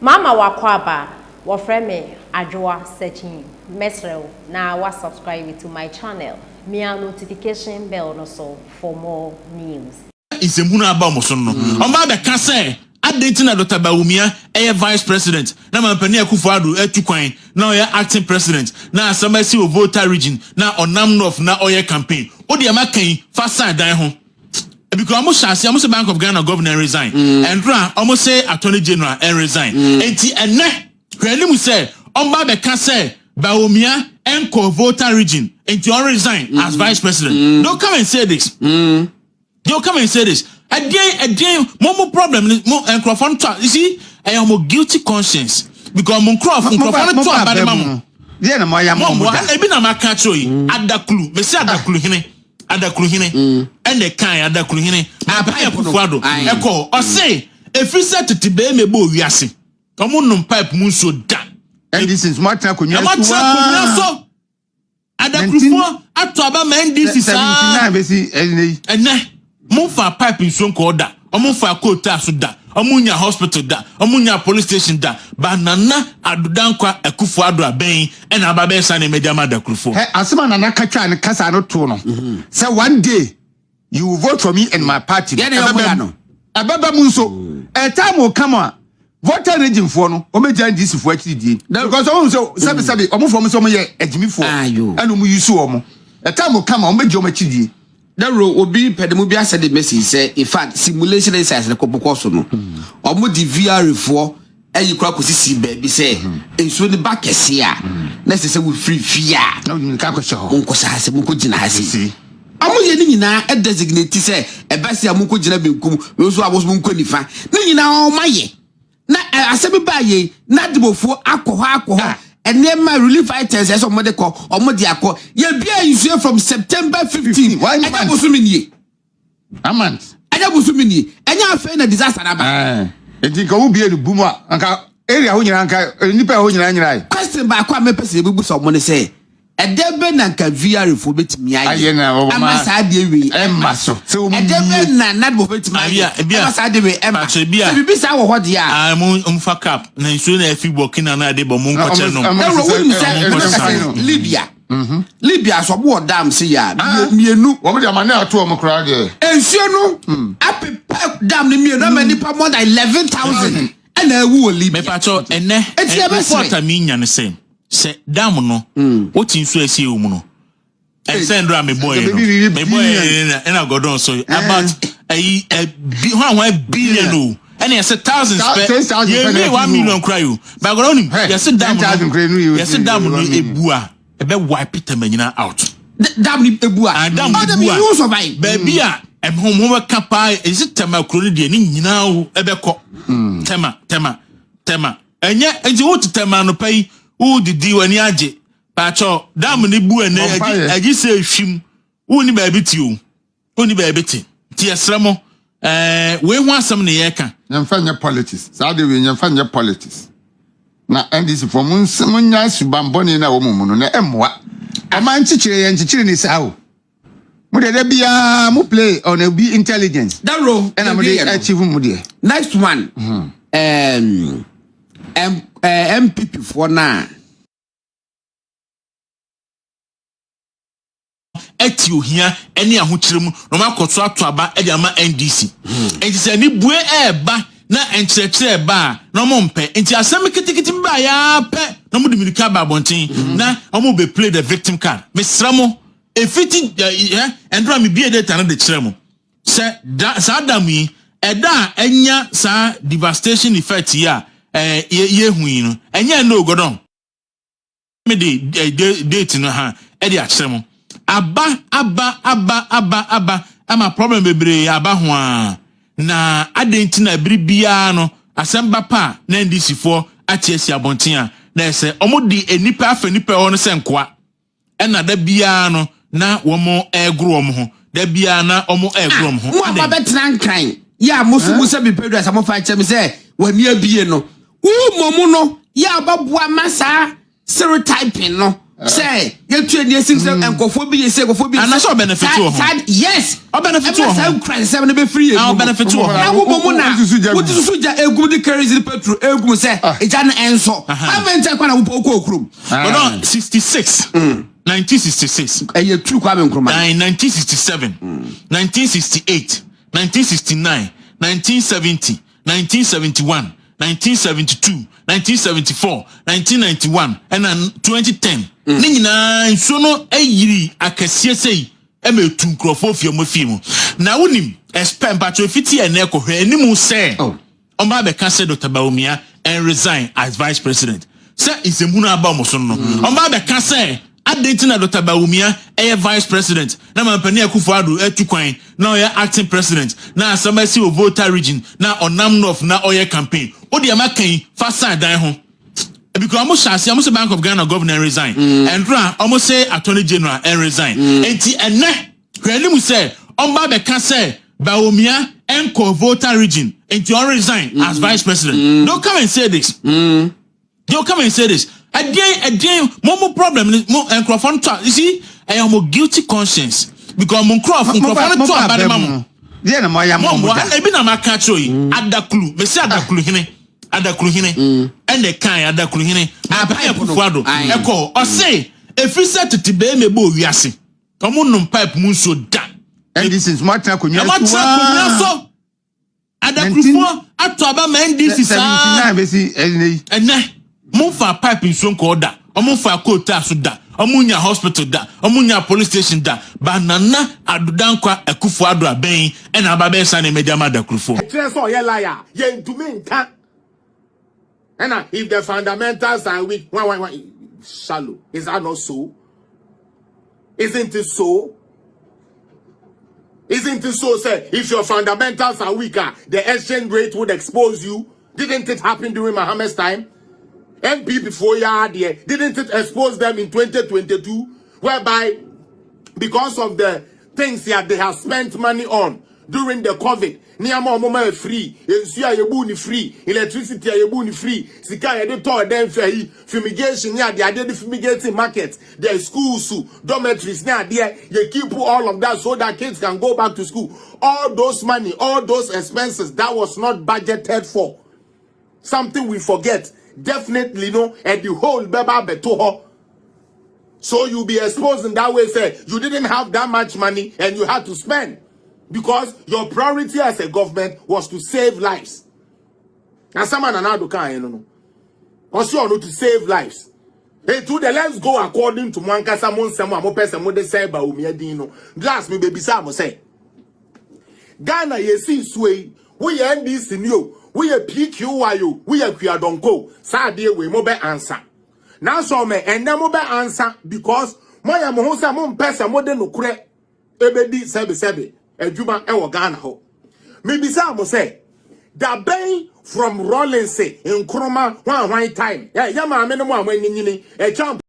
Mama wakwaba, wafreme Addo searching mesrel na wa subscribe to my channel. Mia notification bell no so for more news. Isemuna abamosono. Omba be ka say Addo na Dr. Bawumia vice president. Na mampani Akufo-Addo etukwan na oye acting president. Na asamasi o Volta region na onam north na oye campaign. Odi amakan fa side dan ho. Because almost Bank of Ghana governor resign. And almost say Attorney General and resign. Enti ene kwani mu say omba be ka say Bawumia enko Volta region enti on resign as vice president. Don't come and say this. Don't come and say this. Again, more problem more microphone talk. You see, I am a guilty conscience because microphone talk about the mama. Yeah, na moya mama. I be na makacho yi. Adakulu. Me say adakulu hine. Adakulu hine. And the kind adakulu hine. Apa Akufo-Addo. Eko. O say if you say to tibe me bo wiase. Omo num pipe mu so da. And this is what na konyo. So. Adakulu ato aba man this is 79 besi ene. Monfa pipe so nko da. Omonfa quota so da. Omunya hospital da. Omunya police station da. Banana adudankwa Akufo-Addo aben and ababe sa na media madakrufo. Hey, asema na nakatwa ne kasa no to no. Say one day you will vote for me and my party. Ababa mu so. Time will come on. Volta region for no. O meja this for actually because o so sabi omo for me so mo ye ejimi for. And o mu use omo. Time will come on o meja o machidi. That row will be Pedamubia said the message say in fact simulation is as the Copocoso no. Or more the VR for and you crack see baby say and so the back is here. Let's say we free fear. No, you can't show. Uncle Sass Mukujina has. I'm getting now a designated say a Bassia Mukujina Binkum, also I was Munkunifa. No, you know, my ye. Not a semi by ye, not before alcohol. And then my relief items as somebody call or Modiaco. You'll be here from September 15. Why not? I was a month. I was and you have a disaster. And you go be a boomer, Uncle area when your uncle, Nipa when you're question by Kwame Pesi, someone say. A deben and caviar for bit me. I know, I had the Emma. So, a deben and not with my Emma should be what ya. I'm fuck up. And soon if you walking on a debo moon, Libya. Libya, so what damn see ya. Me no, what would your man to a crowd? And so no, I damn me, no many more than 11,000. And I will leave me, Pacho, and it's never what I mean, and the same. Say damn no, what in so see no. And send me boy, and I go down so about a billion. And yes, 1,000 spare 1 million cry you. But go on him. Yes, damn, yes, damn, a bua, a bed wipe it out. Damn it, a bua, and damn you survive, baby. I'm home over capa. Is it Tema Crony? Now, a beco. Tema. And yet, and you want to Tema no pay. Who did you and Yaji? Pacho, damn the boo and I just say shim. Only baby to you. Only baby tea. Tia Slamo. We want some neaka. You find your politics. Saudi, you find your politics. Now, and this for moon, someone nice to bamboni na woman. A man teacher and teaching is how. Would there be a mo play on a be intelligence? That row and I'm achieve Mudia. Next one. MPP for now. You here any ahuchiremu no makoto ato aba e dia ma NDC enti se ni bue eba na enkyerɛkyerɛ eba na mo mpe enti asɛm kitikiti ba ya pɛ na mo de mirika ba bonten na omo be play the victim card mesramo efiti endra me bie data na de kyerɛ mo se sa adam yi ɛda enya sa devastation effect ya ye hui no enya no godon me de date no ha e de akyerɛ mo Abba, ama problem bebre aba ho a na adenti na bribia no asemba pa na ndisi fo atiasi abonten a na ese omodi enipa afa nipa ho no senkoa ena da bia no na womo egro om ho da bia na omo egro om ho mo aba betra nkran ya musu bi pedu asamo fa chem se wani abie no wo momu no ya baboa masa stereotyping no say you train your six and cophobia say cophobia and that's all benefit to yes all benefit to some credit 7 be free all benefit to what is suja a good carries the petrol egum say e jan enso aventa kwa na wo okrum but no 66 1966 eh true kwa be nkroma 1967 1968 1969 1970 1971 1972 1974 1991 and 2010 ni nyina nso no ayiri akasie sei emetu nkrofo fiemo fiemo na wonim expert patro fiti ene kohwe animu say omba be ka say Dr. Bawumia and resign as vice president say isembunu aba mo so no omba be ka say Addo na Dr. Bawumia vice president na mampani Akufo-Addo etukwan na oya acting president na asambasi o Volta region na onam north na oya campaign odi amakan fasa dan ho because almost say Bank of Ghana governor resign and almost say Attorney General and resign enti enne hwani mu say omba be ka say Bawumia enko Volta region enti on resign as vice president. Don't come and say this. Don't come and say this. Again, more problem more microphone talk. You see, I am a guilty conscience because microphone talk about the mama. Yeah, na moya mama. I be na makacho yi. Adakulu. Me say adakulu hine. Adakulu hine. Ene kan adakulu hine. Apa Akufo-Addo. Eko. O say, if you set to be me bo wiase. Omo num pipe mu so da. And this is Martin Akunya. So. Adakulu ato aba man this is 79 be see ene. Monfa pipe in son order, omonfa quota so da, omunya hospital da, omunya police station da, banana adudankwa Akufo-Addo aben, and ababe sane media mada krufo. So ye liar, ye to me can. And if the fundamentals are weak, why shallow? Is that not so? Isn't it so? Isn't it so, sir? If your fundamentals are weaker, the exchange rate would expose you. Didn't it happen during Mohammed's time? MP before here, didn't it expose them in 2022, whereby because of the things that they have spent money on during the COVID, Niama Moma free, Yabuni free, electricity Yabuni free, Sika editor then fumigation, yeah, they are the fumigating markets, their schools, dormitories, now there, you keep all of that so that kids can go back to school. All those money, all those expenses, that was not budgeted for. Something we forget. Definitely no, and the whole beba betoho. So you'll be exposed in that way. Say you didn't have that much money and you had to spend because your priority as a government was to save lives. And someone another can you know, also to save lives. Hey, to the let's go according to Mwanka someone more person more they say about Umiadino. Last me baby Samo say Ghana ye see sway we end this in you. We a PQYU, we a Kwiadonko, Sadia we mobe answer. Now so me and then mobe answer because Moya Mohosa Mon Pesa Modern Ukre Ebedi Sebi a Juba Ewa Ghana ho. Maybe some say that bay from Rollins in Kroma one time. Yeah, Yama minimum when you a champ.